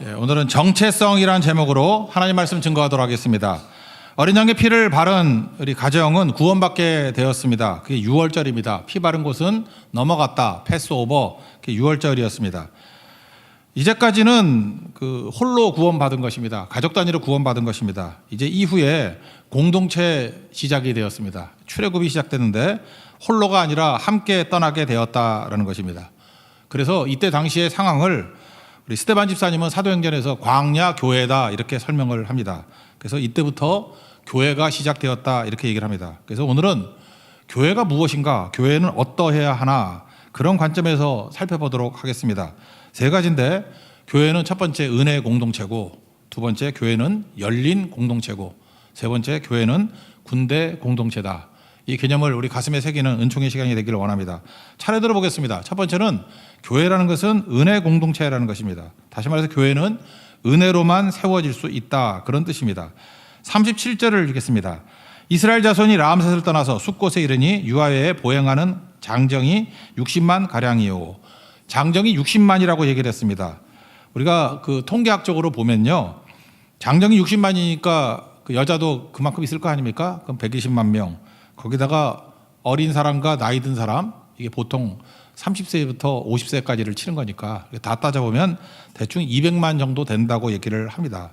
오늘은 정체성이라는 제목으로 하나님 말씀 증거하도록 하겠습니다. 어린 양의 피를 바른 우리 가정은 구원받게 되었습니다. 그게 6월절입니다. 피 바른 곳은 넘어갔다. 패스오버. 그게 6월절이었습니다. 이제까지는 홀로 구원받은 것입니다. 가족 단위로 구원받은 것입니다. 이제 이후에 공동체 시작이 되었습니다. 출애굽이 시작됐는데 홀로가 아니라 함께 떠나게 되었다라는 것입니다. 그래서 이때 당시의 상황을 우리 스데반 집사님은 사도행전에서 광야 교회다 이렇게 설명을 합니다. 그래서 이때부터 교회가 시작되었다 이렇게 얘기를 합니다. 그래서 오늘은 교회가 무엇인가, 교회는 어떠해야 하나, 그런 관점에서 살펴보도록 하겠습니다. 세 가지인데, 교회는 첫 번째 은혜 공동체고, 두 번째 교회는 열린 공동체고, 세 번째 교회는 군대 공동체다. 이 개념을 우리 가슴에 새기는 은총의 시간이 되기를 원합니다. 차례 들어보겠습니다. 첫 번째는 교회라는 것은 은혜 공동체라는 것입니다. 다시 말해서 교회는 은혜로만 세워질 수 있다, 그런 뜻입니다. 37절을 읽겠습니다. 이스라엘 자손이 라암셋을 떠나서 숫곳에 이르니 유아회에 보행하는 장정이 60만 가량이요. 장정이 60만이라고 얘기를 했습니다. 우리가 통계학적으로 보면요, 장정이 60만이니까 여자도 그만큼 있을 거 아닙니까? 그럼 120만 명. 거기다가 어린 사람과 나이 든 사람, 이게 보통 30세부터 50세까지를 치는 거니까 다 따져보면 대충 200만 정도 된다고 얘기를 합니다.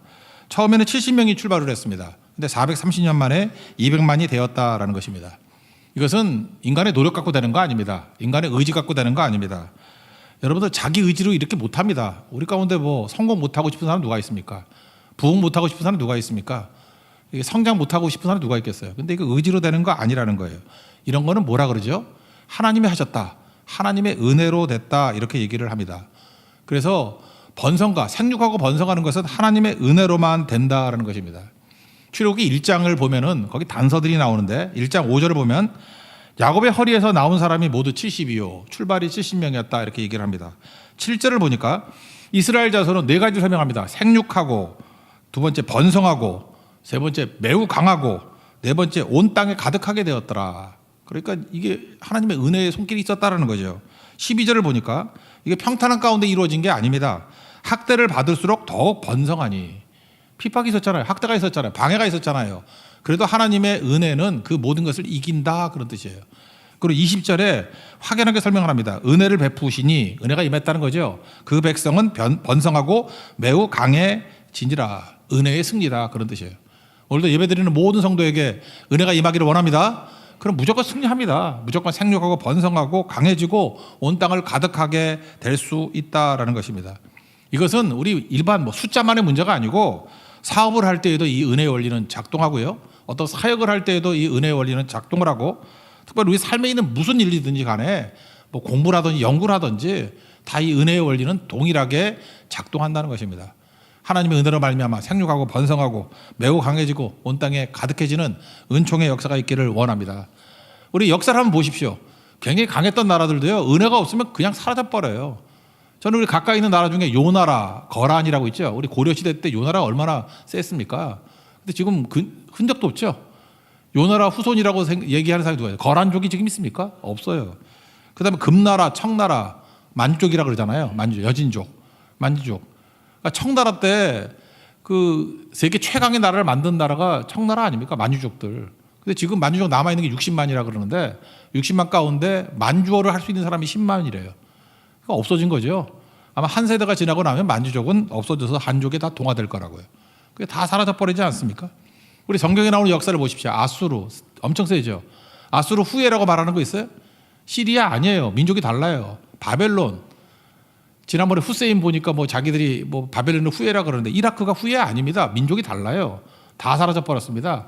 처음에는 70명이 출발을 했습니다. 근데 430년 만에 200만이 되었다라는 것입니다. 이것은 인간의 노력 갖고 되는 거 아닙니다. 인간의 의지 갖고 되는 거 아닙니다. 여러분들 자기 의지로 이렇게 못합니다. 우리 가운데 성공 못하고 싶은 사람 누가 있습니까? 부흥 못하고 싶은 사람 누가 있습니까? 성장 못하고 싶은 사람 누가 있겠어요? 근데 이거 의지로 되는 거 아니라는 거예요. 이런 거는 뭐라 그러죠? 하나님이 하셨다. 하나님의 은혜로 됐다. 이렇게 얘기를 합니다. 그래서 번성과 생육하고 번성하는 것은 하나님의 은혜로만 된다라는 것입니다. 출애굽기 1장을 보면은 거기 단서들이 나오는데 1장 5절을 보면 야곱의 허리에서 나온 사람이 모두 70이요. 출발이 70명이었다. 이렇게 얘기를 합니다. 7절을 보니까 이스라엘 자손은 네 가지를 설명합니다. 생육하고, 두 번째 번성하고, 세 번째 매우 강하고, 네 번째 온 땅에 가득하게 되었더라. 그러니까 이게 하나님의 은혜의 손길이 있었다라는 거죠. 12절을 보니까 이게 평탄한 가운데 이루어진 게 아닙니다. 학대를 받을수록 더욱 번성하니. 핍박이 있었잖아요. 학대가 있었잖아요. 방해가 있었잖아요. 그래도 하나님의 은혜는 그 모든 것을 이긴다, 그런 뜻이에요. 그리고 20절에 확연하게 설명을 합니다. 은혜를 베푸시니, 은혜가 임했다는 거죠. 그 백성은 번성하고 매우 강해지니라. 은혜의 승리다, 그런 뜻이에요. 오늘도 예배드리는 모든 성도에게 은혜가 임하기를 원합니다. 그럼 무조건 승리합니다. 무조건 생육하고 번성하고 강해지고 온 땅을 가득하게 될 수 있다라는 것입니다. 이것은 우리 일반 숫자만의 문제가 아니고 사업을 할 때에도 이 은혜의 원리는 작동하고요. 어떤 사역을 할 때에도 이 은혜의 원리는 작동을 하고, 특별히 우리 삶에 있는 무슨 일이든지 간에 공부라든지 연구를 하든지 다 이 은혜의 원리는 동일하게 작동한다는 것입니다. 하나님의 은혜로 말미암아 생육하고 번성하고 매우 강해지고 온 땅에 가득해지는 은총의 역사가 있기를 원합니다. 우리 역사를 한번 보십시오. 굉장히 강했던 나라들도요, 은혜가 없으면 그냥 사라져버려요. 저는 우리 가까이 있는 나라 중에 요나라, 거란이라고 있죠. 우리 고려시대 때 요나라가 얼마나 셌습니까? 근데 지금 흔적도 없죠. 요나라 후손이라고 얘기하는 사람이 누가 있어요? 거란족이 지금 있습니까? 없어요. 그 다음에 금나라, 청나라, 만주족이라고 그러잖아요. 여진족, 만주족. 청나라 때 세계 최강의 나라를 만든 나라가 청나라 아닙니까? 만주족들. 근데 지금 만주족 남아있는 게 60만이라 그러는데 60만 가운데 만주어를 할 수 있는 사람이 10만이래요. 그러니까 없어진 거죠. 아마 한 세대가 지나고 나면 만주족은 없어져서 한족에 다 동화될 거라고요. 그게 다 사라져버리지 않습니까? 우리 성경에 나오는 역사를 보십시오. 아수르 엄청 세죠. 아수르 후예라고 말하는 거 있어요? 시리아 아니에요. 민족이 달라요. 바벨론. 지난번에 후세인 보니까 자기들이 바벨론의 후예라 그러는데 이라크가 후예 아닙니다. 민족이 달라요. 다 사라져 버렸습니다.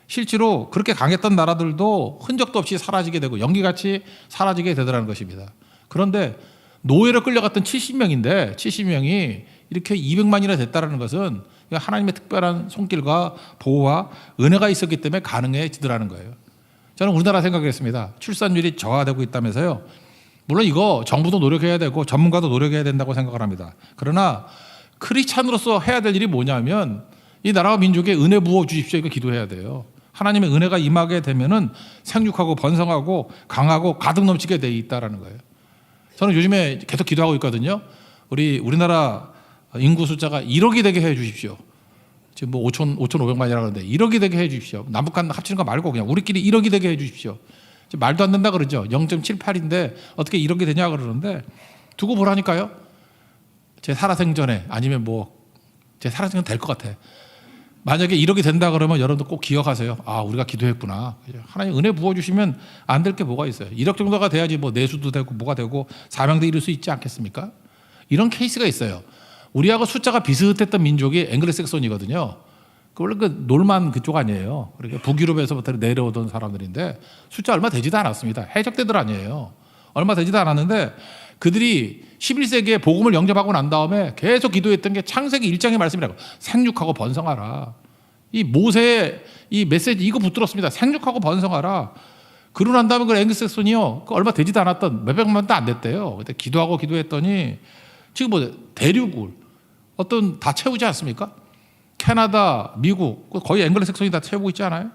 실제로 그렇게 강했던 나라들도 흔적도 없이 사라지게 되고 연기같이 사라지게 되더라는 것입니다. 그런데 노예로 끌려갔던 70명인데 70명이 이렇게 200만이나 됐다는 것은 하나님의 특별한 손길과 보호와 은혜가 있었기 때문에 가능해지더라는 거예요. 저는 우리나라 생각했습니다. 출산율이 저하되고 있다면서요. 물론 이거 정부도 노력해야 되고 전문가도 노력해야 된다고 생각을 합니다. 그러나 크리스찬으로서 해야 될 일이 뭐냐면 이 나라와 민족에 은혜 부어 주십시오. 이거 기도해야 돼요. 하나님의 은혜가 임하게 되면은 생육하고 번성하고 강하고 가득 넘치게 돼 있다라는 거예요. 저는 요즘에 계속 기도하고 있거든요. 우리나라 인구 숫자가 1억이 되게 해 주십시오. 지금 뭐 5,500만이라고 하는데 1억이 되게 해 주십시오. 남북 간 합치는 거 말고 그냥 우리끼리 1억이 되게 해 주십시오. 말도 안 된다 그러죠. 0.78인데 어떻게 1억이 되냐 그러는데 두고 보라니까요. 제 살아생전에 아니면 뭐 제 살아생전 될 것 같아. 만약에 1억이 된다 그러면 여러분들 꼭 기억하세요. 아, 우리가 기도했구나. 하나님 은혜 부어주시면 안 될 게 뭐가 있어요. 1억 정도가 돼야지 뭐 내수도 되고 뭐가 되고 사명도 이룰 수 있지 않겠습니까? 이런 케이스가 있어요. 우리하고 숫자가 비슷했던 민족이 앵글로색손이거든요. 원래 그 놀만 그쪽 아니에요. 그러니까 북유럽에서부터 내려오던 사람들인데 숫자 얼마 되지도 않았습니다. 해적대들 아니에요. 얼마 되지도 않았는데 그들이 11세기에 복음을 영접하고 난 다음에 계속 기도했던 게 창세기 1장의 말씀이라고. 생육하고 번성하라. 이 모세의 이 메시지 이거 붙들었습니다. 생육하고 번성하라. 그러고 난 다음에 그 앵글로색손이요. 그 얼마 되지도 않았던 몇백만도 안 됐대요. 그때 기도하고 기도했더니 지금 뭐 대륙을 어떤 다 채우지 않습니까? 캐나다, 미국 거의 앵글로색손이 다 채우고 있지 않아요?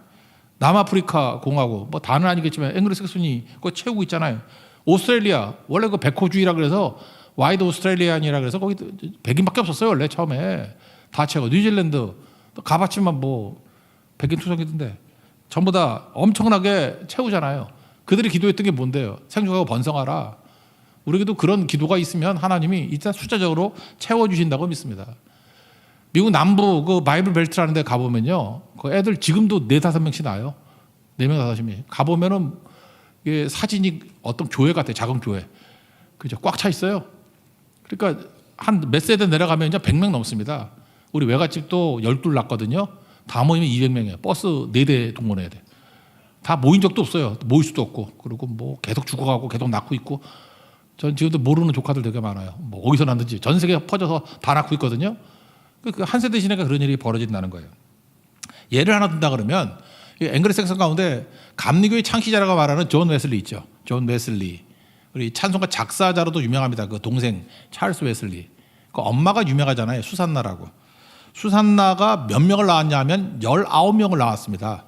남아프리카 공화국 뭐 다는 아니겠지만 앵글로색손이 그거 채우고 있잖아요. 오스트레일리아 원래 그 백호주의라 그래서 와이드 오스트레일리안이라 그래서 거기 백인밖에 없었어요. 원래 처음에 다 채우고 뉴질랜드 가봤지만 뭐 백인 투성이던데 전부 다 엄청나게 채우잖아요. 그들이 기도했던 게 뭔데요? 생육하고 번성하라. 우리에게도 그런 기도가 있으면 하나님이 일단 숫자적으로 채워주신다고 믿습니다. 미국 남부 그 바이블 벨트라는 데 가보면요. 그 애들 지금도 4-5명씩 나요. 4명, 5명이. 가보면은 이게 사진이 어떤 교회 같아요. 작은 교회. 그죠? 꽉 차 있어요. 그러니까 한 몇 세대 내려가면 이제 100명 넘습니다. 우리 외갓집도 12 낳거든요. 다 모이면 200명이에요. 버스 4대 동원해야 돼. 다 모인 적도 없어요. 모일 수도 없고. 그리고 뭐 계속 죽어가고 계속 낳고 있고. 전 지금도 모르는 조카들 되게 많아요. 뭐 어디서 낳는지 전 세계에 퍼져서 다 낳고 있거든요. 그 한 세대 지나가 그런 일이 벌어진다는 거예요. 예를 하나 든다 그러면 앵글로색손 가운데 감리교의 창시자라고 말하는 존 웨슬리 있죠. 존 웨슬리. 우리 찬송가 작사자로도 유명합니다. 그 동생 찰스 웨슬리. 그 엄마가 유명하잖아요. 수산나라고. 수산나가 몇 명을 낳았냐 하면 19명을 낳았습니다.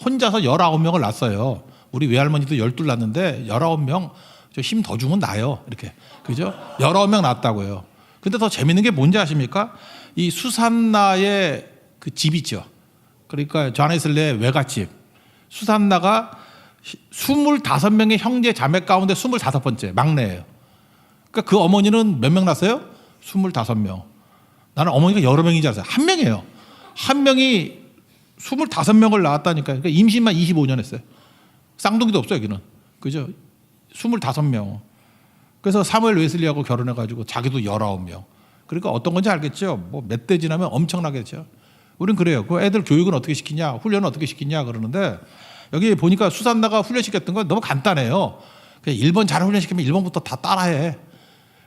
혼자서 19명을 낳았어요. 우리 외할머니도 12 낳았는데 19명 힘 더 주면 나요. 이렇게. 그죠? 19명 낳았다고요. 근데 더 재밌는 게 뭔지 아십니까? 이 수산나의 그 집 있죠. 그러니까 존웨슬리의 외갓집. 수산나가 25명의 형제 자매 가운데 25번째 막내예요. 그러니까 그 어머니는 몇 명 낳았어요? 25명. 나는 어머니가 여러 명인 줄 알았어요. 한 명이에요. 한 명이 25명을 낳았다니까요. 그러니까 임신만 25년 했어요. 쌍둥이도 없어요, 여기는. 그죠? 25명. 그래서 사무엘 웨슬리하고 결혼해가지고 자기도 19명. 그러니까 어떤 건지 알겠죠? 뭐 몇 대 지나면 엄청나겠죠. 우린 그래요. 그 애들 교육은 어떻게 시키냐, 훈련은 어떻게 시키냐 그러는데 여기 보니까 수산나가 훈련시켰던 건 너무 간단해요. 그냥 1번 잘 훈련시키면 1번부터 다 따라해.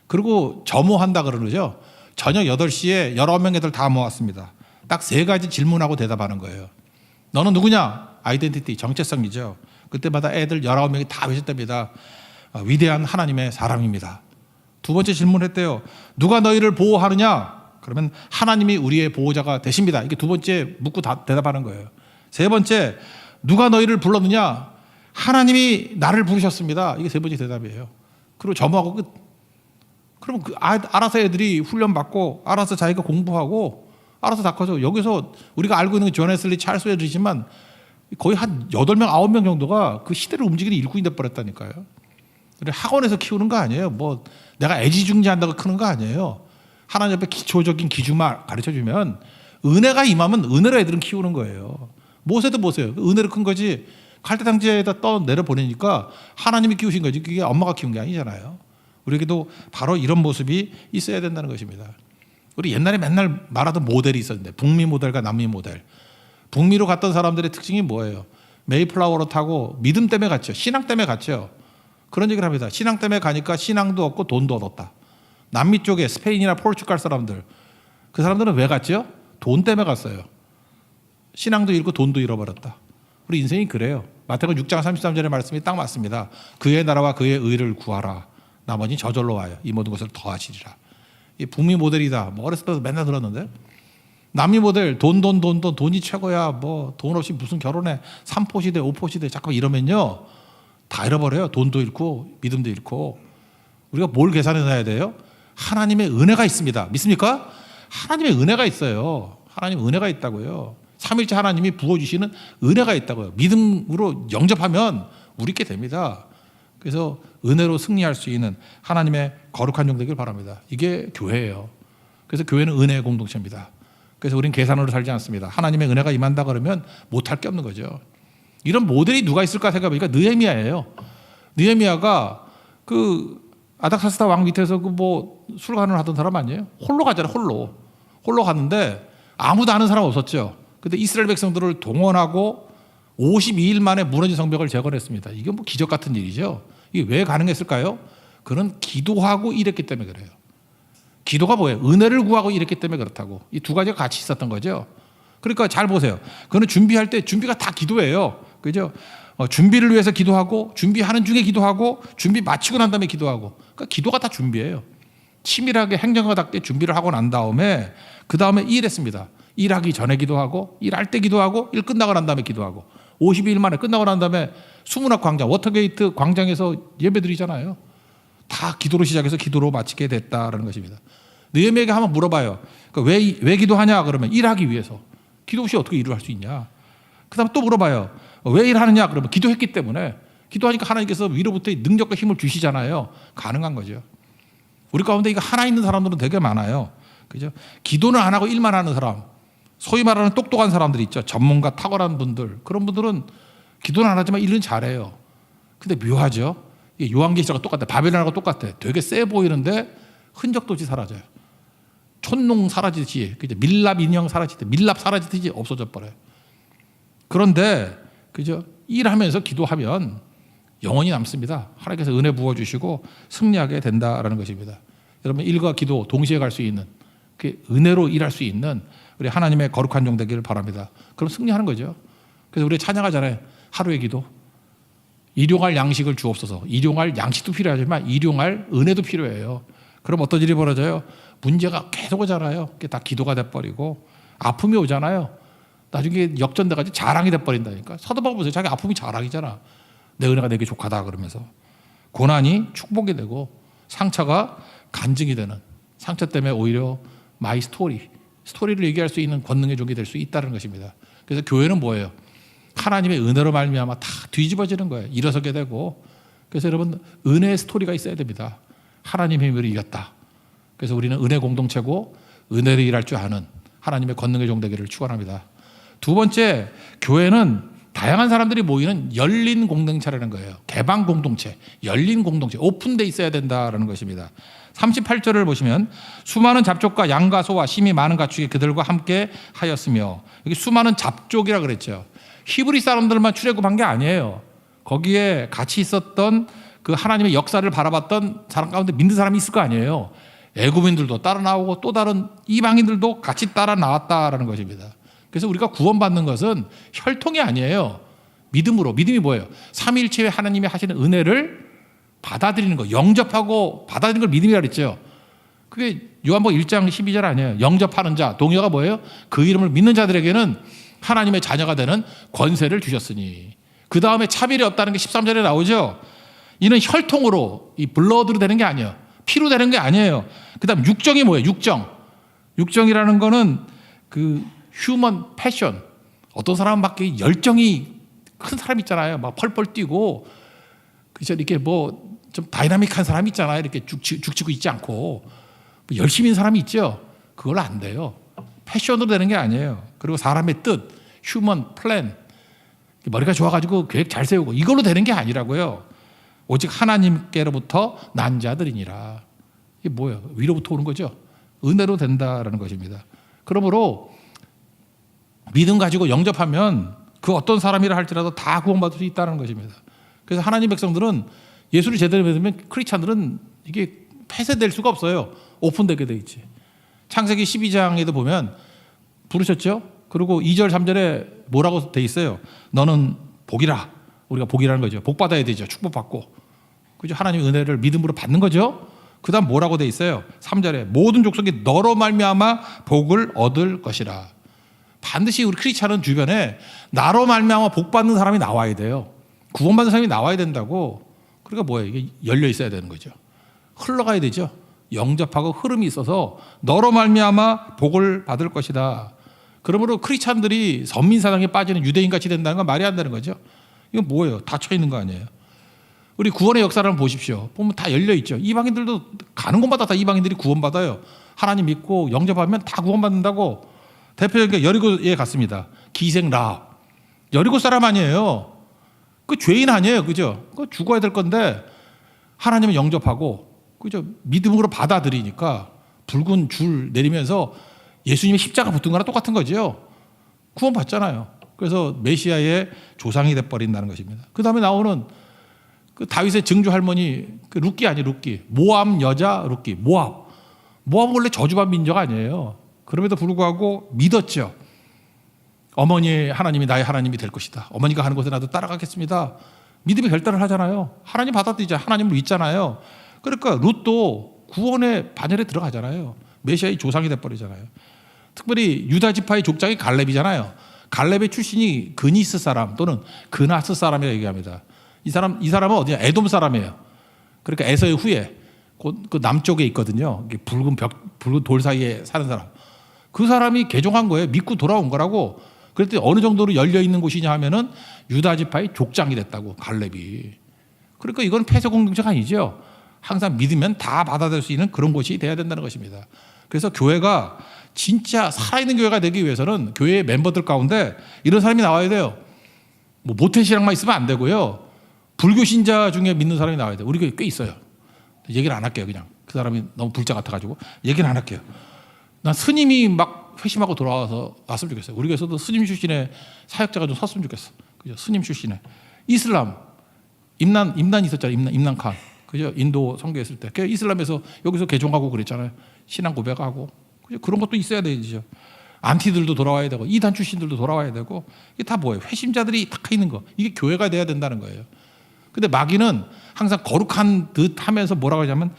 그리고 점호한다 그러죠. 저녁 8시에 19명 애들 다 모았습니다. 딱 3가지 질문하고 대답하는 거예요. 너는 누구냐? 아이덴티티, 정체성이죠. 그때마다 애들 19명이 다 외쳤답니다. 위대한 하나님의 사람입니다. 두 번째 질문했대요. 누가 너희를 보호하느냐? 그러면 하나님이 우리의 보호자가 되십니다. 이게 두 번째 묻고 대답하는 거예요. 세 번째, 누가 너희를 불렀느냐? 하나님이 나를 부르셨습니다. 이게 세 번째 대답이에요. 그리고 점호하고 끝. 그러면 알아서 애들이 훈련받고 알아서 자기가 공부하고 알아서 다 커져. 여기서 우리가 알고 있는 존 웨슬리, 찰스 웨슬리지만 거의 한 8명, 9명 정도가 그 시대를 움직이는 일꾼이 돼버렸다니까요. 학원에서 키우는 거 아니에요. 뭐 내가 애지중지한다고 크는 거 아니에요. 하나님 앞에 기초적인 기준만 가르쳐주면 은혜가 임하면 은혜로 애들은 키우는 거예요. 모세도 보세요. 은혜로 큰 거지. 갈대상지에다 떠내려 보내니까 하나님이 키우신 거지. 그게 엄마가 키운 게 아니잖아요. 우리에게도 바로 이런 모습이 있어야 된다는 것입니다. 우리 옛날에 맨날 말하던 모델이 있었는데 북미 모델과 남미 모델. 북미로 갔던 사람들의 특징이 뭐예요? 메이플라워로 타고 믿음 때문에 갔죠. 신앙 때문에 갔죠. 그런 얘기를 합니다. 신앙 때문에 가니까 신앙도 얻고 돈도 얻었다. 남미 쪽에 스페인이나 포르투갈 사람들, 그 사람들은 왜 갔죠? 돈 때문에 갔어요. 신앙도 잃고 돈도 잃어버렸다. 우리 인생이 그래요. 마태복음 6장 33절의 말씀이 딱 맞습니다. 그의 나라와 그의 의를 구하라. 나머지 저절로 와요. 이 모든 것을 더하시리라. 이 북미 모델이다. 뭐 어렸을 때도 맨날 들었는데 남미 모델 돈이 최고야. 뭐 돈 없이 무슨 결혼해. 3포 시대 5포 시대 잠깐 이러면요. 다 잃어버려요. 돈도 잃고 믿음도 잃고. 우리가 뭘 계산해 놔야 돼요? 하나님의 은혜가 있습니다. 믿습니까? 하나님의 은혜가 있어요. 하나님의 은혜가 있다고요. 삼일째 하나님이 부어주시는 은혜가 있다고요. 믿음으로 영접하면 우리께 됩니다. 그래서 은혜로 승리할 수 있는 하나님의 거룩한 종 되길 바랍니다. 이게 교회예요. 그래서 교회는 은혜의 공동체입니다. 그래서 우리는 계산으로 살지 않습니다. 하나님의 은혜가 임한다 그러면 못할 게 없는 거죠. 이런 모델이 누가 있을까 생각해보니까 느헤미야예요. 느헤미야가 그 아닥사스다 왕 밑에서 그 뭐 술관을 하던 사람 아니에요? 홀로 가잖아요. 홀로 갔는데 아무도 아는 사람 없었죠. 근데 이스라엘 백성들을 동원하고 52일 만에 무너진 성벽을 재건했습니다. 이게 뭐 기적 같은 일이죠. 이게 왜 가능했을까요? 그는 기도하고 일했기 때문에 그래요. 기도가 뭐예요? 은혜를 구하고 일했기 때문에 그렇다고. 이 두 가지가 같이 있었던 거죠. 그러니까 잘 보세요. 그는 준비할 때 준비가 다 기도예요. 그죠? 준비를 위해서 기도하고 준비하는 중에 기도하고 준비 마치고 난 다음에 기도하고. 그러니까 기도가 다 준비예요. 치밀하게 행정가답게 준비를 하고 난 다음에 그 다음에 일했습니다. 일하기 전에 기도하고 일할 때 기도하고 일 끝나고 난 다음에 기도하고 52일 만에 끝나고 난 다음에 수문학 광장 워터게이트 광장에서 예배드리잖아요. 다 기도로 시작해서 기도로 마치게 됐다라는 것입니다. 느헤미야에게 한번 물어봐요. 그러니까 왜 기도하냐 그러면 일하기 위해서. 기도 없이 어떻게 일을 할 수 있냐. 그 다음에 또 물어봐요. 왜 일하느냐 그러면 기도했기 때문에. 기도하니까 하나님께서 위로부터 능력과 힘을 주시잖아요. 가능한 거죠. 우리 가운데 이거 하나 있는 사람들은 되게 많아요. 그죠? 기도는 안 하고 일만 하는 사람, 소위 말하는 똑똑한 사람들 있죠. 전문가 탁월한 분들. 그런 분들은 기도는 안 하지만 일은 잘해요. 근데 묘하죠. 요한계시록과 똑같아. 바벨론하고 똑같아. 되게 세 보이는데 흔적도 없이 사라져요. 촌농 사라지듯이, 그죠? 밀랍 인형 사라지듯이, 밀랍 사라지듯이 없어져 버려요. 그런데 그죠? 일하면서 기도하면 영원히 남습니다. 하나님께서 은혜 부어주시고 승리하게 된다라는 것입니다. 여러분 일과 기도 동시에 갈 수 있는 그 은혜로 일할 수 있는 우리 하나님의 거룩한 종 되기를 바랍니다. 그럼 승리하는 거죠. 그래서 우리 찬양하잖아요. 하루의 기도. 일용할 양식을 주옵소서. 일용할 양식도 필요하지만 일용할 은혜도 필요해요. 그럼 어떤 일이 벌어져요? 문제가 계속 오잖아요. 그게 다 기도가 돼버리고 아픔이 오잖아요. 나중에 역전돼가지고 자랑이 돼버린다니까. 사도바울 보세요. 자기 아픔이 자랑이잖아. 내 은혜가 내게 족하다 그러면서. 고난이 축복이 되고 상처가 간증이 되는, 상처 때문에 오히려 마이 스토리를 얘기할 수 있는 권능의 종이 될 수 있다는 것입니다. 그래서 교회는 뭐예요? 하나님의 은혜로 말미암아 다 뒤집어지는 거예요. 일어서게 되고. 그래서 여러분 은혜의 스토리가 있어야 됩니다. 하나님의 힘으로 이겼다. 그래서 우리는 은혜 공동체고 은혜를 일할 줄 아는 하나님의 권능의 종 되기를 축원합니다. 두 번째, 교회는 다양한 사람들이 모이는 열린 공동체라는 거예요. 개방 공동체, 열린 공동체, 오픈돼 있어야 된다라는 것입니다. 38절을 보시면 수많은 잡족과 양과 소와 심히 많은 가축이 그들과 함께 하였으며, 여기 수많은 잡족이라 그랬죠. 히브리 사람들만 출애굽한 게 아니에요. 거기에 같이 있었던 그 하나님의 역사를 바라봤던 사람 가운데 믿는 사람이 있을 거 아니에요. 애굽인들도 따라 나오고 또 다른 이방인들도 같이 따라 나왔다라는 것입니다. 그래서 우리가 구원받는 것은 혈통이 아니에요. 믿음으로. 믿음이 뭐예요? 삼위일체의 하나님이 하시는 은혜를 받아들이는 거, 영접하고 받아들이는 걸 믿음이라 그랬죠. 그게 요한복음 1장 12절 아니에요. 영접하는 자, 동의어가 뭐예요? 그 이름을 믿는 자들에게는 하나님의 자녀가 되는 권세를 주셨으니. 그 다음에 차별이 없다는 게 13절에 나오죠. 이는 혈통으로, 이 블러드로 되는 게 아니에요. 피로 되는 게 아니에요. 그 다음 육정이 뭐예요? 육정이라는 거는 그 휴먼 패션. 어떤 사람은 막 열정이 큰 사람 있잖아요. 막 펄펄 뛰고, 그죠? 이렇게 뭐 좀 다이나믹한 사람 있잖아요. 이렇게 죽치고 있지 않고. 열심히 있는 사람이 있죠. 그걸로 안 돼요. 패션으로 되는 게 아니에요. 그리고 사람의 뜻, 휴먼 플랜. 머리가 좋아가지고 계획 잘 세우고 이걸로 되는 게 아니라고요. 오직 하나님께로부터 난 자들이니라. 이게 뭐예요? 위로부터 오는 거죠. 은혜로 된다라는 것입니다. 그러므로 믿음 가지고 영접하면 그 어떤 사람이라 할지라도 다 구원받을 수 있다는 것입니다. 그래서 하나님 백성들은 예수를 제대로 믿으면 크리스찬들은 이게 폐쇄될 수가 없어요. 오픈되게 돼 있지. 창세기 12장에도 보면 부르셨죠? 그리고 2절 3절에 뭐라고 돼 있어요? 너는 복이라. 우리가 복이라는 거죠. 복 받아야 되죠. 축복받고. 그죠? 하나님의 은혜를 믿음으로 받는 거죠. 그 다음 뭐라고 돼 있어요? 3절에 모든 족속이 너로 말미암아 복을 얻을 것이라. 반드시 우리 크리스찬은 주변에 나로 말미암아 복 받는 사람이 나와야 돼요. 구원받는 사람이 나와야 된다고. 그러니까 뭐예요? 이게 열려 있어야 되는 거죠. 흘러가야 되죠. 영접하고 흐름이 있어서 너로 말미암아 복을 받을 것이다. 그러므로 크리스찬들이 선민사상에 빠지는 유대인같이 된다는 건 말이 안 되는 거죠. 이건 뭐예요? 닫혀 있는 거 아니에요. 우리 구원의 역사를 한번 보십시오. 보면 다 열려 있죠. 이방인들도 가는 곳마다 다 이방인들이 구원받아요. 하나님 믿고 영접하면 다 구원받는다고. 대표적인 여리고에 갔습니다. 기생 라합. 여리고 사람 아니에요. 그 죄인 아니에요. 그죠? 그 죽어야 될 건데 하나님을 영접하고 그죠? 믿음으로 받아들이니까 붉은 줄 내리면서 예수님의 십자가 붙은 거랑 똑같은 거죠. 구원받잖아요. 그래서 메시아의 조상이 돼버린다는 것입니다. 그 다음에 나오는 그 다윗의 증조 할머니 그 룻기 아니 룻기 모압 여자 룻기 모압은 원래 저주받은 민족 아니에요. 그럼에도 불구하고 믿었죠. 어머니 하나님이 나의 하나님이 될 것이다. 어머니가 가는 곳에 나도 따라가겠습니다. 믿음의 결단을 하잖아요. 하나님 받아들이자 하나님을 믿잖아요. 그러니까 룻도 구원의 반열에 들어가잖아요. 메시아의 조상이 돼버리잖아요. 특별히 유다 지파의 족장이 갈렙이잖아요. 갈렙의 출신이 그니스 사람 또는 그나스 사람이라고 얘기합니다. 이 사람은 어디냐? 에돔 사람이에요. 그러니까 에서의 후예 그 남쪽에 있거든요. 붉은 돌 사이에 사는 사람. 그 사람이 개종한 거예요. 믿고 돌아온 거라고. 그랬더니 어느 정도로 열려 있는 곳이냐 하면은 유다 지파의 족장이 됐다고 갈렙이. 그러니까 이건 폐쇄 공동체가 아니죠. 항상 믿으면 다 받아들일 수 있는 그런 곳이 돼야 된다는 것입니다. 그래서 교회가 진짜 살아있는 교회가 되기 위해서는 교회의 멤버들 가운데 이런 사람이 나와야 돼요. 뭐 모태신앙만 있으면 안 되고요. 불교 신자 중에 믿는 사람이 나와야 돼요. 우리 교회 꽤 있어요. 얘기를 안 할게요. 그냥 그 사람이 너무 불자 같아가지고 얘기는 안 할게요. 난 스님이 막 회심하고 돌아와서 왔으면 좋겠어요. 우리 교회에서도 스님 출신의 사역자가 좀 섰으면 좋겠어. 그죠? 스님 출신의 이슬람 임난 있었잖아요. 임난 칸. 그죠? 인도 선교했을 때. 그 이슬람에서 여기서 개종하고 그랬잖아요. 신앙 고백하고. 그죠? 그런 것도 있어야 되죠. 안티들도 돌아와야 되고 이단 출신들도 돌아와야 되고 이게 다 뭐예요? 회심자들이 다 있는 거. 이게 교회가 돼야 된다는 거예요. 근데 마귀는 항상 거룩한 듯 하면서 뭐라고 하냐면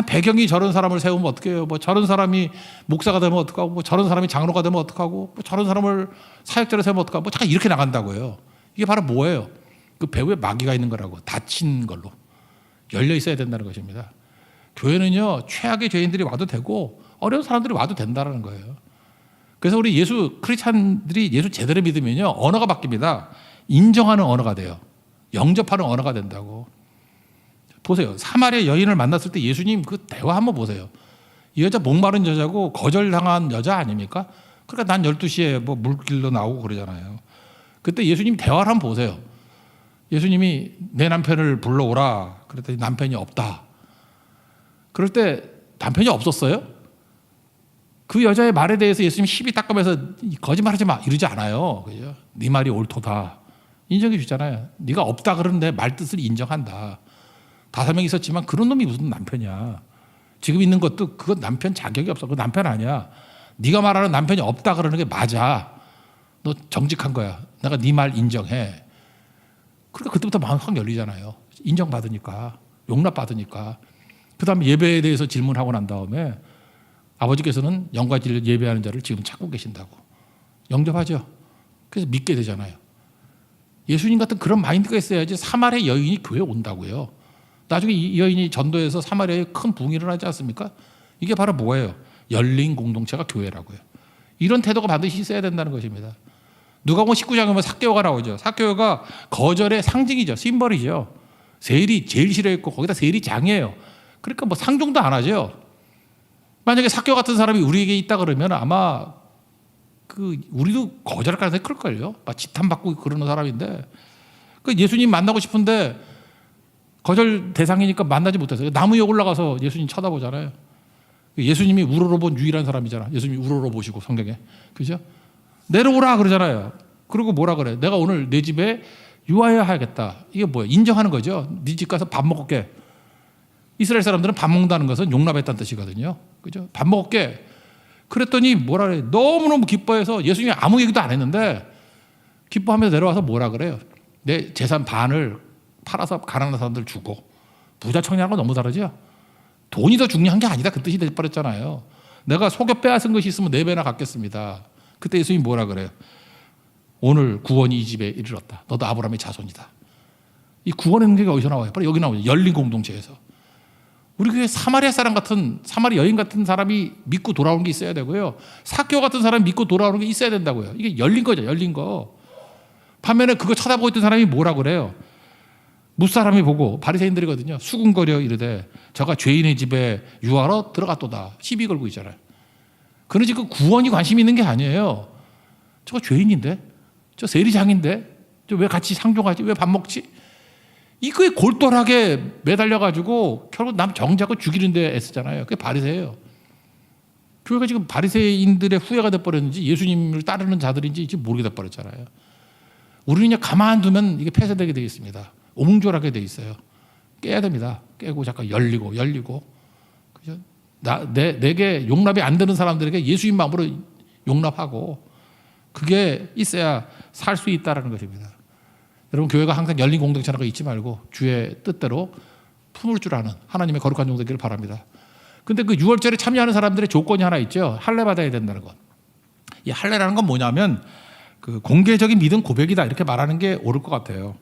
배경이 저런 사람을 세우면 어떡해요? 뭐 저런 사람이 목사가 되면 어떡하고 뭐 저런 사람이 장로가 되면 어떡하고 뭐 저런 사람을 사역자로 세우면 어떡하고 뭐 잠깐 이렇게 나간다고요. 이게 바로 뭐예요? 그 배후에 마귀가 있는 거라고. 닫힌 걸로. 열려 있어야 된다는 것입니다. 교회는요. 최악의 죄인들이 와도 되고 어려운 사람들이 와도 된다는 거예요. 그래서 우리 크리스찬들이 예수 제대로 믿으면요. 언어가 바뀝니다. 인정하는 언어가 돼요. 영접하는 언어가 된다고. 보세요. 사마리아 여인을 만났을 때 예수님 그 대화 한번 보세요. 이 여자 목마른 여자고 거절당한 여자 아닙니까? 그러니까 난 12시에 뭐 물길로 나오고 그러잖아요. 그때 예수님 대화를 한번 보세요. 예수님이 내 남편을 불러오라. 그랬더니 남편이 없다. 그럴 때 남편이 없었어요? 그 여자의 말에 대해서 예수님이 시비 닦으면서 거짓말하지 마 이러지 않아요. 그죠? 네 말이 옳도다. 인정해 주잖아요. 네가 없다 그러는데 말 뜻을 인정한다. 5명 있었지만 그런 놈이 무슨 남편이야. 지금 있는 것도 그건 남편 자격이 없어. 그거 남편 아니야. 네가 말하는 남편이 없다 그러는 게 맞아. 너 정직한 거야. 내가 네 말 인정해. 그러니까 그때부터 마음 확 열리잖아요. 인정받으니까. 용납받으니까. 그 다음에 예배에 대해서 질문하고 난 다음에 아버지께서는 영과 진리를 예배하는 자를 지금 찾고 계신다고. 영접하죠. 그래서 믿게 되잖아요. 예수님 같은 그런 마인드가 있어야지 사마리아 여인이 교회에 온다고요. 나중에 이 여인이 전도해서 사마리아에 큰 부흥이 일어나지 않습니까? 이게 바로 뭐예요? 열린 공동체가 교회라고요. 이런 태도가 반드시 있어야 된다는 것입니다. 누가복음 19장에 보면 삭개오가 나오죠. 삭개오가 거절의 상징이죠. 심벌이죠. 세일이 제일 싫어했고 거기다 세일이 장이에요. 그러니까 뭐 상종도 안 하죠. 만약에 삭개오 같은 사람이 우리에게 있다 그러면 아마 우리도 거절할 가능성이 클걸요. 막 지탄받고 그러는 사람인데 예수님 만나고 싶은데 거절 대상이니까 만나지 못해서 나무 위에 올라가서 예수님 쳐다보잖아요. 예수님이 우러러 본 유일한 사람이잖아. 예수님이 우러러 보시고 성경에. 그죠? 내려오라 그러잖아요. 그리고 뭐라 그래? 내가 오늘 내 집에 유하여야겠다. 이게 뭐예요? 인정하는 거죠. 네 집 가서 밥 먹을게. 이스라엘 사람들은 밥 먹는다는 것은 용납했다는 뜻이거든요. 그죠? 밥 먹을게. 그랬더니 뭐라 그래? 너무너무 기뻐해서 예수님이 아무 얘기도 안 했는데 기뻐하면서 내려와서 뭐라 그래요? 내 재산 반을 팔아서 가난한 사람들 주고. 부자 청년하고 너무 다르죠? 돈이 더 중요한 게 아니다. 그 뜻이 돼버렸잖아요. 내가 속여 빼앗은 것이 있으면 4배나 갚겠습니다. 그때 예수님이 뭐라 그래요? 오늘 구원이 이 집에 이르렀다. 너도 아브라함의 자손이다. 이 구원의 능력이 어디서 나와요? 바로 여기 나오죠. 열린 공동체에서. 우리 교회 사마리아 사람 같은, 사마리 여인 같은 사람이 믿고 돌아오는 게 있어야 되고요. 사개오 같은 사람이 믿고 돌아오는 게 있어야 된다고요. 이게 열린 거죠, 열린 거. 반면에 그거 쳐다보고 있던 사람이 뭐라 그래요? 무사람이 보고, 바리새인들이거든요. 수군거려 이르되 저가 죄인의 집에 유하러 들어갔도다. 시비 걸고 있잖아요. 그는 지금 구원이 관심 있는 게 아니에요. 저거 죄인인데, 저 세리장인데, 저 왜 같이 상종하지? 왜 밥 먹지? 이거에 골똘하게 매달려가지고 결국 남 정자고 죽이는 데 애쓰잖아요. 그게 바리새예요. 교회가 지금 바리새인들의 후예가 돼버렸는지 예수님을 따르는 자들인지 모르게 돼버렸잖아요. 우리는 그냥 가만두면 이게 폐쇄되게 되어 있습니다. 옹졸하게 되어 있어요. 깨야 됩니다. 깨고 잠깐 열리고. 그죠? 내게 용납이 안 되는 사람들에게 예수님 마음으로 용납하고, 그게 있어야 살 수 있다는 것입니다. 여러분, 교회가 항상 열린 공동체라는 거 잊지 말고 주의 뜻대로 품을 줄 아는 하나님의 거룩한 종 되기를 바랍니다. 근데 그 6월절에 참여하는 사람들의 조건이 하나 있죠. 할례 받아야 된다는 것. 이 할례라는 건 뭐냐면 그 공개적인 믿음 고백이다, 이렇게 말하는 게 옳을 것 같아요.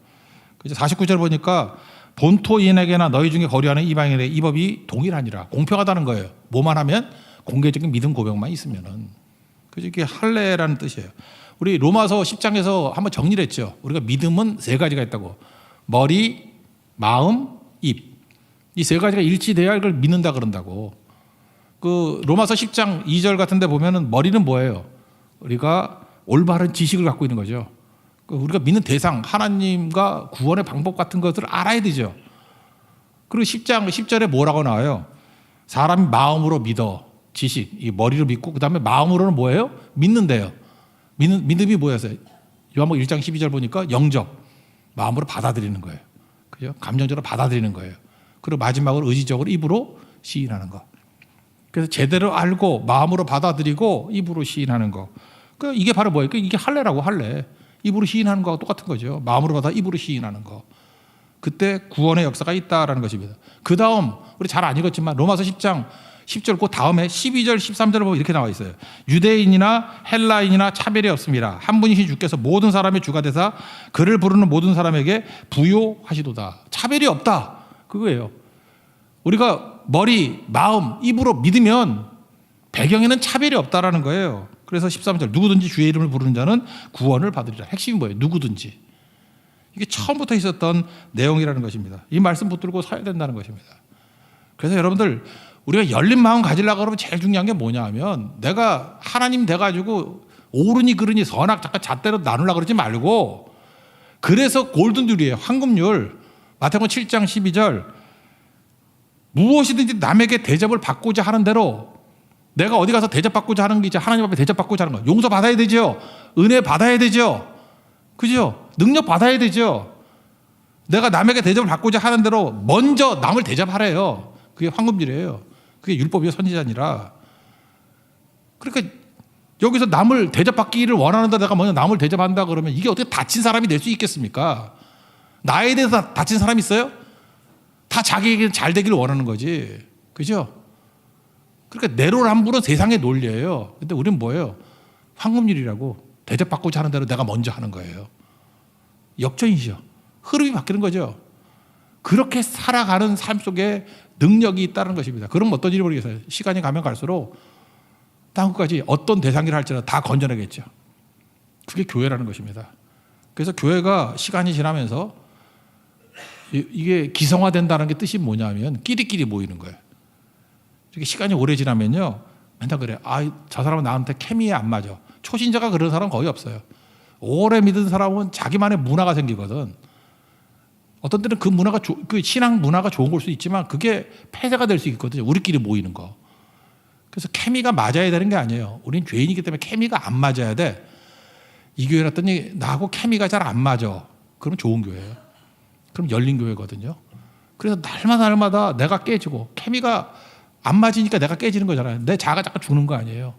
49절 보니까 본토인에게나 너희 중에 거류하는 이방인에게 이 법이 동일하니라. 공평하다는 거예요. 뭐만 하면? 공개적인 믿음 고백만 있으면은. 그래서 이게 할례라는 뜻이에요. 우리 로마서 10장에서 한번 정리를 했죠. 우리가 믿음은 세 가지가 있다고. 머리, 마음, 입. 이 세 가지가 일치돼야 이걸 믿는다 그런다고. 그 로마서 10장 2절 같은 데 보면은 머리는 뭐예요? 우리가 올바른 지식을 갖고 있는 거죠. 우리가 믿는 대상, 하나님과 구원의 방법 같은 것들을 알아야 되죠. 그리고 10장 10절에 뭐라고 나와요? 사람이 마음으로 믿어. 지식, 이 머리로 믿고 그 다음에 마음으로는 뭐예요? 믿는데요. 믿음이 뭐였어요? 요한복음 1장 12절 보니까 영접, 마음으로 받아들이는 거예요. 그죠? 감정적으로 받아들이는 거예요. 그리고 마지막으로 의지적으로 입으로 시인하는 거. 그래서 제대로 알고 마음으로 받아들이고 입으로 시인하는 거. 그러니까 이게 바로 뭐예요? 이게 할례라고. 할례. 입으로 시인하는 거하고 똑같은 거죠. 마음으로 받아 입으로 시인하는 거. 그때 구원의 역사가 있다라는 것입니다. 그 다음 우리 잘 안 읽었지만 로마서 10장 10절 그 다음에 12절 13절을 보면 이렇게 나와 있어요. 유대인이나 헬라인이나 차별이 없습니다. 한 분이신 주께서 모든 사람의 주가 되사 그를 부르는 모든 사람에게 부요하시도다. 차별이 없다. 그거예요. 우리가 머리, 마음, 입으로 믿으면 배경에는 차별이 없다라는 거예요. 그래서 13절 누구든지 주의 이름을 부르는 자는 구원을 받으리라. 핵심이 뭐예요? 누구든지. 이게 처음부터 있었던 내용이라는 것입니다. 이 말씀 붙들고 살아야 된다는 것입니다. 그래서 여러분들, 우리가 열린 마음 가지려고 그러면 제일 중요한 게 뭐냐 하면, 내가 하나님 돼가지고 오르니 그르니 선악 잠깐 잣대로 나누려고 그러지 말고, 그래서 골든룰이에요. 황금률. 마태복음 7장 12절 무엇이든지 남에게 대접을 받고자 하는 대로, 내가 어디 가서 대접받고자 하는 게 있죠. 하나님 앞에 대접받고자 하는 거. 용서 받아야 되죠. 은혜 받아야 되죠. 그죠? 능력 받아야 되죠. 내가 남에게 대접을 받고자 하는 대로 먼저 남을 대접하래요. 그게 황금률이에요. 그게 율법이요, 선지자니라. 그러니까 여기서 남을 대접받기를 원하는데 내가 먼저 남을 대접한다 그러면 이게 어떻게 다친 사람이 될 수 있겠습니까? 나에 대해서 다친 사람이 있어요? 다 자기에게 잘 되기를 원하는 거지. 그죠? 그러니까 내로남불은 세상의 논리예요. 근데 우리는 뭐예요? 황금률이라고 대접받고자 하는 대로 내가 먼저 하는 거예요. 역전이죠. 흐름이 바뀌는 거죠. 그렇게 살아가는 삶 속에 능력이 있다는 것입니다. 그럼 어떤 일이 벌어지겠어요? 시간이 가면 갈수록 땅끝까지 어떤 대상이라 할지라도 다 건져내겠죠. 그게 교회라는 것입니다. 그래서 교회가 시간이 지나면서 이게 기성화된다는 게 뜻이 뭐냐면 끼리끼리 모이는 거예요. 이렇게 시간이 오래 지나면요, 맨날 그래. 저 사람은 나한테 케미에 안 맞아. 초신자가 그런 사람은 거의 없어요. 오래 믿은 사람은 자기만의 문화가 생기거든. 어떤 때는 그 문화가 그 신앙 문화가 좋은 걸 수 있지만 그게 폐쇄가 될 수 있거든요. 우리끼리 모이는 거. 그래서 케미가 맞아야 되는 게 아니에요. 우리는 죄인이기 때문에 케미가 안 맞아야 돼. 이 교회 갔더니 나하고 케미가 잘 안 맞아. 그럼 좋은 교회예요. 그럼 열린 교회거든요. 그래서 날마다 내가 깨지고 케미가 안 맞으니까 내가 깨지는 거잖아요. 내 자아가 자꾸 죽는 거 아니에요.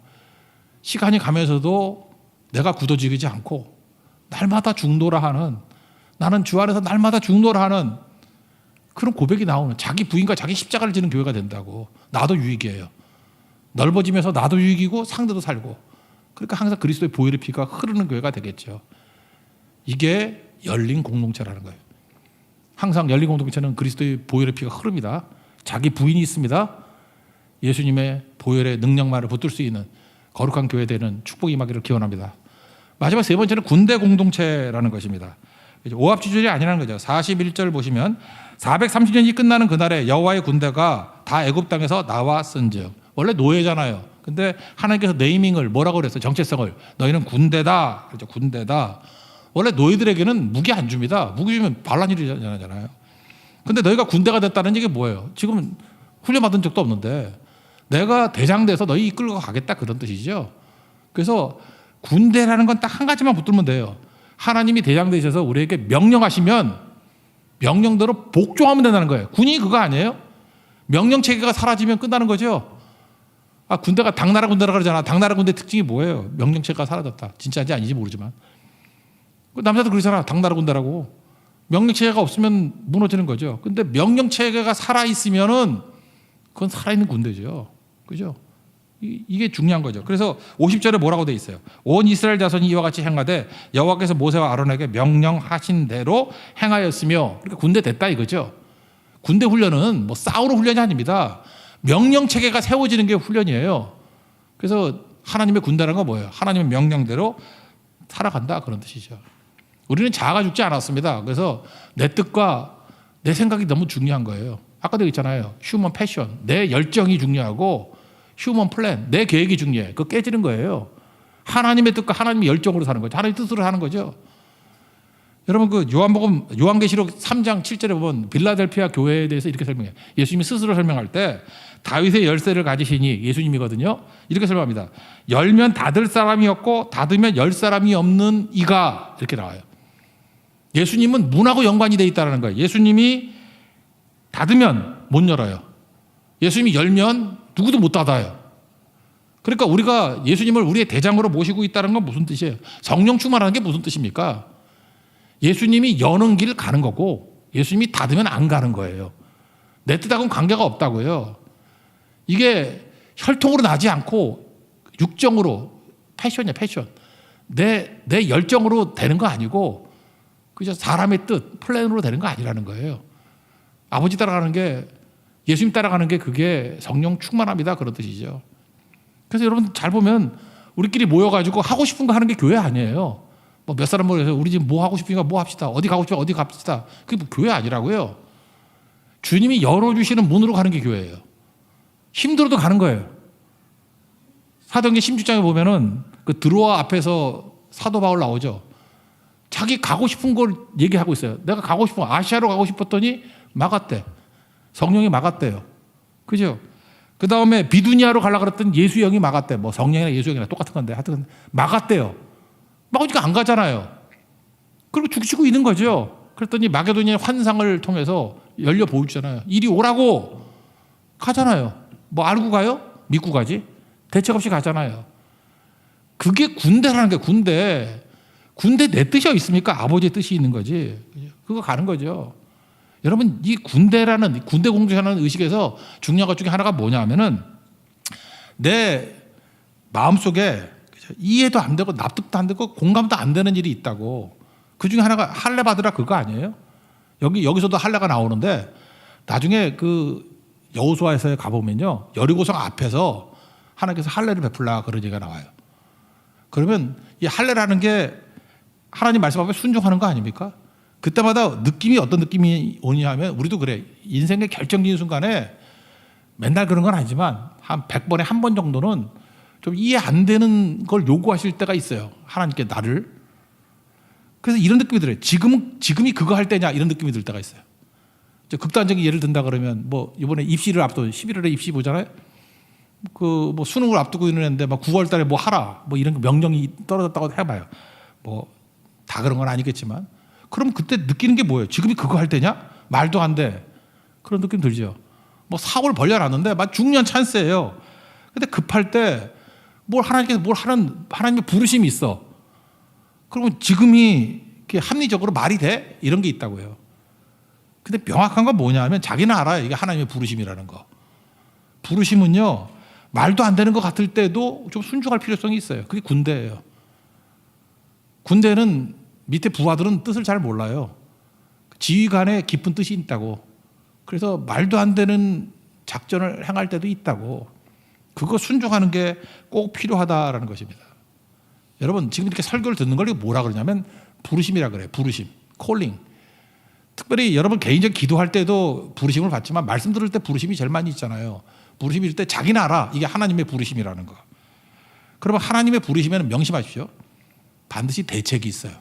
시간이 가면서도 내가 굳어지지 않고 날마다 죽노라 하는, 나는 주 안에서 날마다 죽노라 하는 그런 고백이 나오는, 자기 부인과 자기 십자가를 지는 교회가 된다고. 나도 유익이에요. 넓어지면서 나도 유익이고 상대도 살고. 그러니까 항상 그리스도의 보혈의 피가 흐르는 교회가 되겠죠. 이게 열린 공동체라는 거예요. 항상 열린 공동체는 그리스도의 보혈의 피가 흐릅니다. 자기 부인이 있습니다. 예수님의 보혈의 능력만을 붙들 수 있는 거룩한 교회 되는 축복이 임하기를 기원합니다. 마지막 세 번째는 군대 공동체라는 것입니다. 오합지졸이 아니라는 거죠. 41절 보시면 430년이 끝나는 그날에 여호와의 군대가 다 애굽 땅에서 나왔은즉, 원래 노예잖아요. 근데 하나님께서 네이밍을 뭐라고 그랬어요? 정체성을. 너희는 군대다. 그렇죠. 군대다. 원래 노예들에게는 무기 안 줍니다. 무기 주면 반란 일이잖아요. 근데 너희가 군대가 됐다는 얘기 뭐예요? 지금 훈련 받은 적도 없는데 내가 대장 돼서 너희 이끌고 가겠다, 그런 뜻이죠. 그래서 군대라는 건 딱 한 가지만 붙들면 돼요. 하나님이 대장 되셔서 우리에게 명령하시면 명령대로 복종하면 된다는 거예요. 군이 그거 아니에요? 명령 체계가 사라지면 끝나는 거죠. 군대가 당나라 군대라 그러잖아. 당나라 군대 특징이 뭐예요? 명령 체계가 사라졌다. 진짜인지 아닌지 모르지만 남자도 그러잖아. 당나라 군대라고. 명령 체계가 없으면 무너지는 거죠. 근데 명령 체계가 살아 있으면은 그건 살아있는 군대죠. 그죠? 이게 중요한 거죠. 그래서 50절에 뭐라고 돼 있어요? 온 이스라엘 자손이 이와 같이 행하되 여호와께서 모세와 아론에게 명령하신 대로 행하였으며, 그러니까 군대 됐다 이거죠. 군대 훈련은 뭐 싸우는 훈련이 아닙니다. 명령 체계가 세워지는 게 훈련이에요. 그래서 하나님의 군대라는 건 뭐예요? 하나님의 명령대로 살아간다, 그런 뜻이죠. 우리는 자아가 죽지 않았습니다. 그래서 내 뜻과 내 생각이 너무 중요한 거예요. 아까도 있잖아요. 휴먼 패션, 내 열정이 중요하고 휴먼 플랜, 내 계획이 중요해. 그거 깨지는 거예요. 하나님의 뜻과 하나님의 열정으로 사는 거죠. 하나님의 뜻으로 사는 거죠. 여러분 그 요한계시록 3장 7절에 보면 빌라델피아 교회에 대해서 이렇게 설명해요. 예수님이 스스로 설명할 때 다윗의 열쇠를 가지시니, 예수님이거든요. 이렇게 설명합니다. 열면 닫을 사람이 없고 닫으면 열 사람이 없는 이가, 이렇게 나와요. 예수님은 문하고 연관이 되어 있다는 거예요. 예수님이 닫으면 못 열어요. 예수님이 열면 누구도 못 닫아요. 그러니까 우리가 예수님을 우리의 대장으로 모시고 있다는 건 무슨 뜻이에요? 성령 충만하는 게 무슨 뜻입니까? 예수님이 여는 길 가는 거고 예수님이 닫으면 안 가는 거예요. 내 뜻하고는 관계가 없다고요. 이게 혈통으로 나지 않고 육정으로, 패션이야, 패션. 내 열정으로 되는 거 아니고 그저 사람의 뜻, 플랜으로 되는 거 아니라는 거예요. 아버지 따라가는 게, 예수님 따라가는 게 그게 성령 충만합니다, 그런 뜻이죠. 그래서 여러분 잘 보면 우리끼리 모여가지고 하고 싶은 거 하는 게 교회 아니에요. 뭐 몇 사람 모여서 우리 지금 뭐 하고 싶으니까 뭐 합시다. 어디 가고 싶으면 어디 갑시다. 그게 뭐 교회 아니라고요. 주님이 열어주시는 문으로 가는 게 교회예요. 힘들어도 가는 거예요. 사도행전 16장에 보면은 그 드로아 앞에서 사도 바울 나오죠. 자기 가고 싶은 걸 얘기하고 있어요. 내가 가고 싶은 아시아로 가고 싶었더니 막았대. 성령이 막았대요. 그죠? 그 다음에 비두니아로 가려고 그랬더니 예수 영이 막았대. 뭐 성령이나 예수 영이나 똑같은 건데 하여튼 막았대요. 막으니까 안 가잖아요. 그리고 죽이고 있는 거죠. 그랬더니 마게도니아 환상을 통해서 열려 보여주잖아요. 이리 오라고 가잖아요. 뭐 알고 가요? 믿고 가지? 대책 없이 가잖아요. 그게 군대라는 게, 군대 내 뜻이 있습니까? 아버지의 뜻이 있는 거지. 그거 가는 거죠. 여러분 이 군대라는, 군대 공동체라는 의식에서 중요한 것 중에 하나가 뭐냐면은 내 마음속에 이해도 안 되고 납득도 안 되고 공감도 안 되는 일이 있다고. 그 중에 하나가 할례 받으라, 그거 아니에요? 여기서도 할례가 나오는데 나중에 그 여호수아에서 가보면요, 여리고성 앞에서 하나님께서 할례를 베풀라, 그런 얘기가 나와요. 그러면 이 할례라는 게 하나님 말씀 앞에 순종하는 거 아닙니까? 그때마다 느낌이 어떤 느낌이 오냐 하면, 우리도 그래. 인생의 결정적인 순간에 맨날 그런 건 아니지만 한 100번에 한 번 정도는 좀 이해 안 되는 걸 요구하실 때가 있어요. 하나님께 나를. 그래서 이런 느낌이 들어요. 지금이 그거 할 때냐, 이런 느낌이 들 때가 있어요. 극단적인 예를 든다 그러면 뭐 이번에 입시를 앞둔 11월에 입시 보잖아요. 그 뭐 수능을 앞두고 있는데 막 9월 달에 뭐 하라, 뭐 이런 명령이 떨어졌다고 해봐요. 뭐 다 그런 건 아니겠지만, 그럼 그때 느끼는 게 뭐예요? 지금이 그거 할 때냐? 말도 안 돼. 그런 느낌 들죠. 뭐 사고를 벌려놨는데 막 중요한 찬스예요. 근데 급할 때 뭘 하나님께서 뭘 하는, 하나님의 부르심이 있어. 그러면 지금이 합리적으로 말이 돼? 이런 게 있다고요. 근데 명확한 건 뭐냐면 자기는 알아요. 이게 하나님의 부르심이라는 거. 부르심은요, 말도 안 되는 것 같을 때도 좀 순종할 필요성이 있어요. 그게 군대예요. 군대는 밑에 부하들은 뜻을 잘 몰라요. 지휘관의 깊은 뜻이 있다고. 그래서 말도 안 되는 작전을 행할 때도 있다고. 그거 순종하는 게 꼭 필요하다라는 것입니다. 여러분 지금 이렇게 설교를 듣는 걸 뭐라 그러냐면 부르심이라 그래요. 부르심, 콜링. 특별히 여러분 개인적 기도할 때도 부르심을 받지만 말씀 들을 때 부르심이 제일 많이 있잖아요. 부르심일 때 자기는 알아. 이게 하나님의 부르심이라는 거. 그러면 하나님의 부르심에는 명심하십시오. 반드시 대책이 있어요.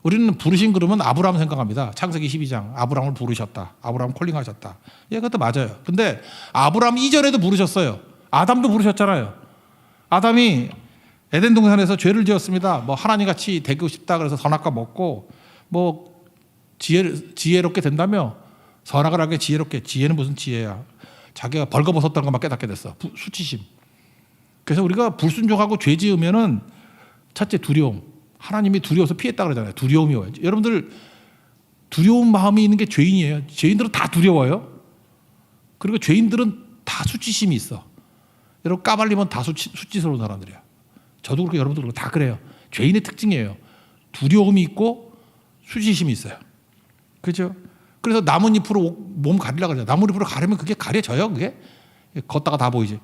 우리는 부르심 그러면 아브라함 생각합니다. 창세기 12장 아브라함을 부르셨다. 아브라함 콜링하셨다. 예, 그것도 맞아요. 근데 아브라함 이전에도 부르셨어요. 아담도 부르셨잖아요. 아담이 에덴 동산에서 죄를 지었습니다. 뭐 하나님 같이 되고 싶다 그래서 선악과 먹고 뭐 지혜롭게 된다며 선악을 하게 지혜롭게. 지혜는 무슨 지혜야. 자기가 벌거벗었다는 것만 깨닫게 됐어. 수치심. 그래서 우리가 불순종하고 죄 지으면은 첫째 두려움. 하나님이 두려워서 피했다 그러잖아요. 두려움이 와요. 여러분들 두려운 마음이 있는 게 죄인이에요. 죄인들은 다 두려워요. 그리고 죄인들은 다 수치심이 있어. 여러분 까발리면 다 수치스러운 사람들이야. 저도 그렇고 여러분도 그렇고 다 그래요. 죄인의 특징이에요. 두려움이 있고 수치심이 있어요. 그렇죠? 그래서 나뭇잎으로 몸 가리려고 그러잖아요. 나뭇잎으로 가리면 그게 가려져요. 그게 걷다가 다 보이지.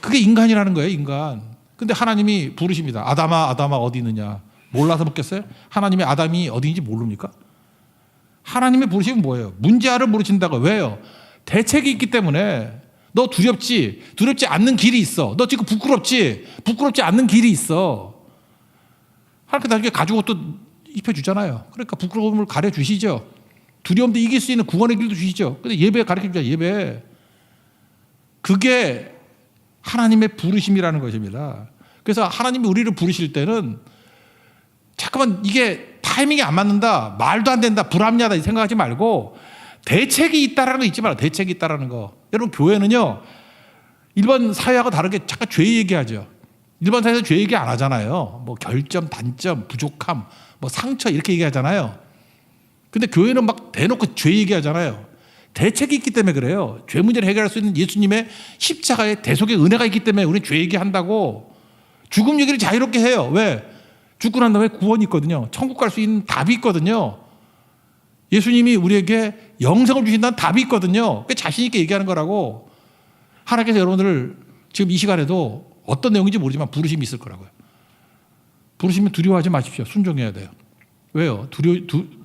그게 인간이라는 거예요. 인간. 근데 하나님이 부르십니다. 아담아 아담아 어디 있느냐. 몰라서 묻겠어요? 하나님의 아담이 어디인지 모릅니까? 하나님의 부르심은 뭐예요? 문제아를 부르신다고. 왜요? 대책이 있기 때문에. 너 두렵지? 두렵지 않는 길이 있어. 너 지금 부끄럽지? 부끄럽지 않는 길이 있어. 하나님께 나중에 가지고 또 입혀주잖아요. 그러니까 부끄러움을 가려주시죠. 두려움도 이길 수 있는 구원의 길도 주시죠. 근데 예배 가르쳐주자. 예배. 그게 하나님의 부르심이라는 것입니다. 그래서 하나님이 우리를 부르실 때는 잠깐만 이게 타이밍이 안 맞는다. 말도 안 된다. 불합리하다. 생각하지 말고 대책이 있다라는 거 잊지 마라. 대책이 있다라는 거. 여러분 교회는요. 일반 사회하고 다르게 잠깐 죄 얘기하죠. 일반 사회에서 죄 얘기 안 하잖아요. 뭐 결점, 단점, 부족함, 뭐 상처 이렇게 얘기하잖아요. 근데 교회는 막 대놓고 죄 얘기하잖아요. 대책이 있기 때문에 그래요. 죄 문제를 해결할 수 있는 예수님의 십자가의 대속의 은혜가 있기 때문에 우리는 죄 얘기한다고. 죽음 얘기를 자유롭게 해요. 왜? 죽고 난 다음에 구원이 있거든요. 천국 갈 수 있는 답이 있거든요. 예수님이 우리에게 영생을 주신다는 답이 있거든요. 꽤 자신 있게 얘기하는 거라고. 하나님께서 여러분들을 지금 이 시간에도 어떤 내용인지 모르지만 부르심이 있을 거라고요. 부르시면 두려워하지 마십시오. 순종해야 돼요. 왜요?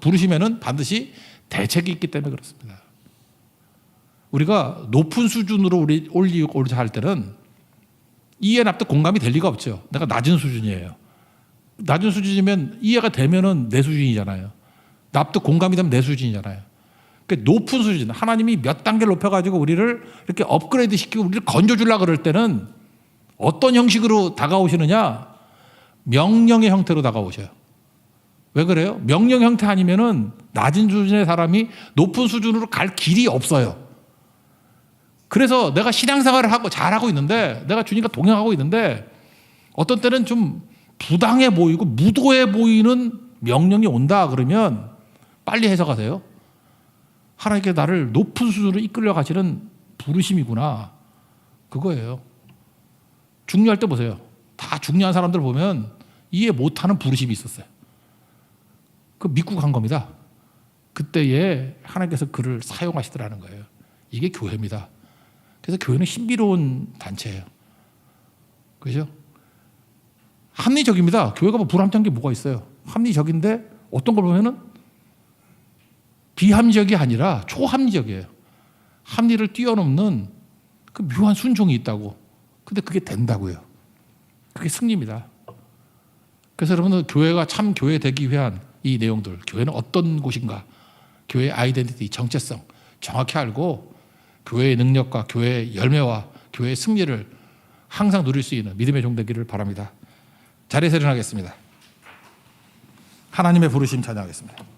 부르시면은 반드시 대책이 있기 때문에 그렇습니다. 우리가 높은 수준으로 올리고자 할 때는 이해 납득 공감이 될 리가 없죠. 내가 낮은 수준이에요. 낮은 수준이면 이해가 되면은 내 수준이잖아요. 납득 공감이 되면 내 수준이잖아요. 그러니까 높은 수준, 하나님이 몇 단계를 높여가지고 우리를 이렇게 업그레이드 시키고 우리를 건져주려고 그럴 때는 어떤 형식으로 다가오시느냐? 명령의 형태로 다가오셔요. 왜 그래요? 명령 형태 아니면은 낮은 수준의 사람이 높은 수준으로 갈 길이 없어요. 그래서 내가 신앙생활을 하고 잘하고 있는데 내가 주님과 동행하고 있는데 어떤 때는 좀 부당해 보이고 무도해 보이는 명령이 온다 그러면 빨리 해석하세요. 하나님께 나를 높은 수준으로 이끌려 가시는 부르심이구나. 그거예요. 중요할 때 보세요. 다 중요한 사람들 보면 이해 못하는 부르심이 있었어요. 그 믿고 간 겁니다. 그때에 하나님께서 그를 사용하시더라는 거예요. 이게 교회입니다. 그래서 교회는 신비로운 단체예요. 그죠? 합리적입니다. 교회가 뭐 불합리한 게 뭐가 있어요? 합리적인데 어떤 걸 보면은 비합리적이 아니라 초합리적이에요. 합리를 뛰어넘는 그 묘한 순종이 있다고. 근데 그게 된다고요. 그게 승리입니다. 그래서 여러분은 교회가 참 교회 되기 위한 이 내용들, 교회는 어떤 곳인가, 교회의 아이덴티티, 정체성 정확히 알고 교회의 능력과 교회의 열매와 교회의 승리를 항상 누릴 수 있는 믿음의 종 되기를 바랍니다. 자리에서 일어나겠습니다. 하나님의 부르심 찬양하겠습니다.